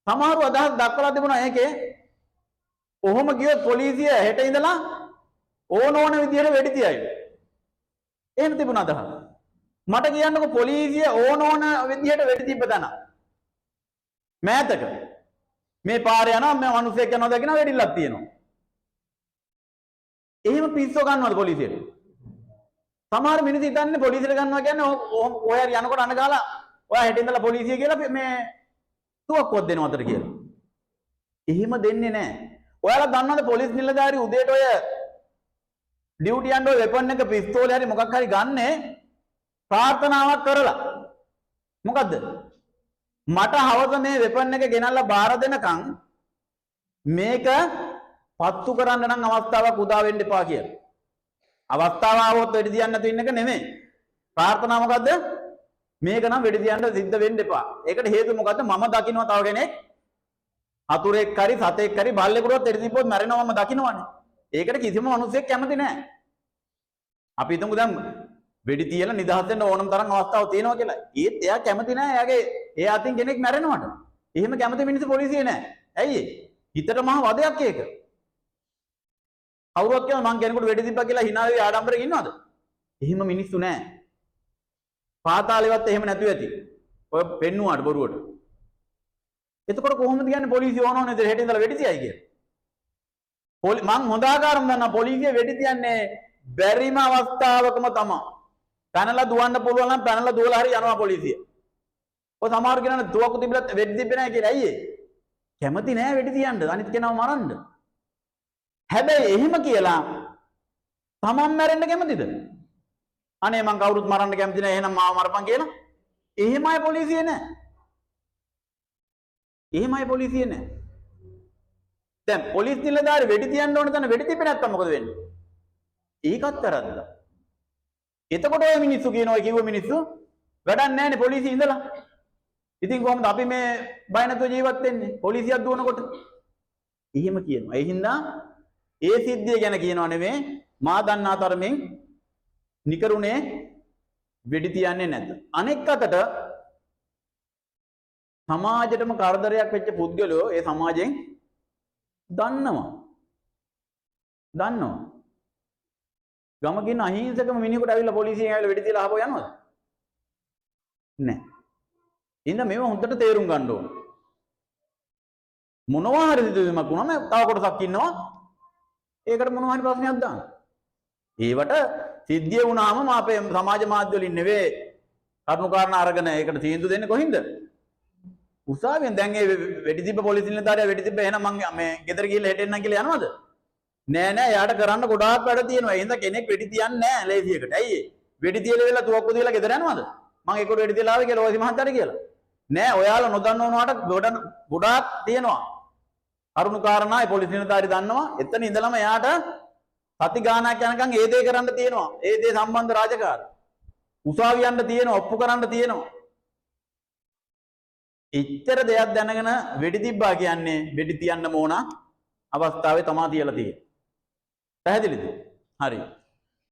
සමහරව අදහස් දක්වලා තිබුණා ඒකේ කොහොම ගියොත් පොලිසිය හෙට ඉඳලා ඕන විදියට වෙඩි තියයි. එහෙම තිබුණා අදහස්. මට කියන්නකො පොලිසිය ඕන විදියට වෙඩි තිබ්බ තැන. මෑතක මේ පාරේ යනවා මේ මිනිස්සෙක් යනවා දකින්න වෙඩිල්ලක් තියෙනවා. එහෙම පිස්සෝ ගන්නවද පොලිසියට? සමහර මිනිස්සු හිතන්නේ පොලිසියට ගන්නවා කියන්නේ ඔය හරි යනකොට අඬ ගහලා ඔයා හෙට ඉඳලා පොලිසිය කියලා මේ තුවක්කුවක් දෙනවා අතට කියලා. එහෙම දෙන්නේ නැහැ. ඔයාලා දන්නවද පොලිස් නිලධාරී උදේට ඔය ඩියුටි යන්න ඔය වෙපන් එක පිස්තෝලේ හරි මොකක් හරි ගන්නේ ප්‍රාර්ථනාවක් කරලා. මොකද්ද? මට හවස මේ වෙපන් එක ගෙනල්ලා බාර දෙනකන් මේක පත්තු කරන්න නම් අවස්ථාවක් උදා වෙන්න එපා කියලා. අවස්ථාව ආවොත් වෙඩි තියන්න නැතු ඉන්න එක නෙමෙයි. ප්‍රාර්ථනා මොකද්ද? මේක නම් වෙඩි තියන්න සිද්ධ වෙන්න එපා. ඒකට හේතුව මොකද්ද? මම දකින්නවා තව කෙනෙක් අතුරෙක් හරි සතෙක් හරි බල්ලෙකුටවත් වෙඩි තිබ්බොත් මැරෙනවා මම දකින්නවනේ. ඒකට කිසිම මිනිහෙක් කැමති නැහැ. අපි හිතමු දැන් වෙඩි තියලා නිදහස් වෙන්න ඕනම තරම් අවස්ථාවක් තියෙනවා කියලා. ඒත් එයා කැමති නැහැ. එයා අතින් කෙනෙක් මැරෙනවට. එහෙම කැමති මිනිස්සු පොලිසියේ නැහැ. ඇයි හිතට මහ වදයක් ඒක. කවුරුත් කියනවා මං කෙනෙකුට වෙඩි තිබ්බා කියලා hina වෙවි ආඩම්බරෙන් ඉන්නවද? එහෙම මිනිස්සු නැහැ. පාතාලෙවත් එහෙම නැතුව ඇති. ඔය පෙන්නුවාට බොරුවට. එතකොට කොහොමද කියන්නේ පොලිසිය ඕනෝනේ හෙට ඉඳලා වෙඩි තියයි කියලා? මං හොඳ ආකාරම දන්නා පොලිසිය වෙඩි තියන්නේ බැරිම අවස්ථාවකම තමයි. පැනලා දුවන්න පුළුවන් නම් පැනලා දුවලා හරි යනවා පොලිසිය. ඔය සමහර කෙනා දුවකු තිබිලත් වෙඩි තිබ්බේ නැහැ කියලා. ඇයි ඒ? කැමති නැහැ වෙඩි තියන්න. අනිත් කෙනාව මරන්න. හැබැයි එහෙම කියලා තමන් මැරෙන්න කැමතිද? අනේ මං කවුරුත් මරන්න කැමති නැහැ එහෙනම් මාව මරපන් කියලා. එහෙමයි පොලිසිය නැහැ. එහෙමයි පොලිසිය නැහැ. දැන් පොලිස් නිලධාරි වෙඩි තියන්න ඕන තැන වෙඩි තිබ්බේ නැත්තම් මොකද වෙන්නේ? ඒකත් වැරද්ද. එතකොට ඔය මිනිස්සු කියනවා කිව්ව මිනිස්සු වැඩක් නැහැනේ පොලිසිය ඉඳලා. ඉතින් කොහොමද අපි මේ බය නැතුව ජීවත් වෙන්නේ? පොලිසියක් දුවනකොට. එහෙම කියනවා. ඒ හින්දා ඒ සිද්ධිය ගැන කියනවා නෙමෙයි මා දන්නා තරමින් නිකරුණේ වෙඩි තියන්නේ නැත. අනෙක් අතට සමාජයටම කරදරයක් වෙච්ච පුද්ගලයෝ ඒ සමාජයෙන් දන්නවා. ගමකින් අහිංසකම මිනිහෙකුට ඇවිල්ලා පොලිසියෙන් ඇවිල්ලා වෙඩි තියලා ආපහු යනවද? නැහැ. ඉතින් මේව හොඳට තේරුම් ගන්න ඕන. මොනවා හරි සිදුවීමක් වුණාම තව කොටසක් ඉන්නවා. ඒකට මොනවා හරි ප්‍රශ්නයක් දාන්න. ඒවට සිද්ධිය වුණාම අපේ සමාජ මාධ්‍ය වලින් නෙවෙයි කරුණාකාරණ අරගෙන ඒකට තීන්දුව දෙන්නේ කොහින්ද? උසාවියෙන්. දැන් ඒ වෙඩි තිබ්බ පොලිස් නිලධාරියා වෙඩි තිබ්බ එහෙනම් මං මේ ගෙදර ගිහලා හෙට එන්නම් කියලා යනවද? නෑ යාට කරන්න ගොඩාක් වැඩ තියෙනවා. ඒ හින්දා කෙනෙක් වෙඩි තියන්නේ නෑ ලේසියකට. ඇයි ඒ? වෙඩි තියලා වෙලා තුවක්කු දීලා ගෙදර යනවද? මං ඒකට වෙඩි තියලා ආවේ කියලා ඔය මහත්තයාට කියලා. නෑ ඔයාලා නොදන්න වුණාට ගොඩාක් තියෙනවා. කරුණු කාරණා ඒ පොලිස් නිලධාරි දන්නවා. එතන ඉඳලම එයාට සති ගානක් යනකම් ඒ දේ කරන්න තියෙනවා. ඒ දේ සම්බන්ධ රාජකාරී. උසාවිය යන්න තියෙනවා, ඔප්පු කරන්න තියෙනවා. එච්චර දෙයක් දැනගෙන වෙඩි තිබ්බා කියන්නේ වෙඩි තියන්න ඕන අවස්ථාවේ තමා තියලා තියෙන්නේ. පැහැදිලිද? හරි.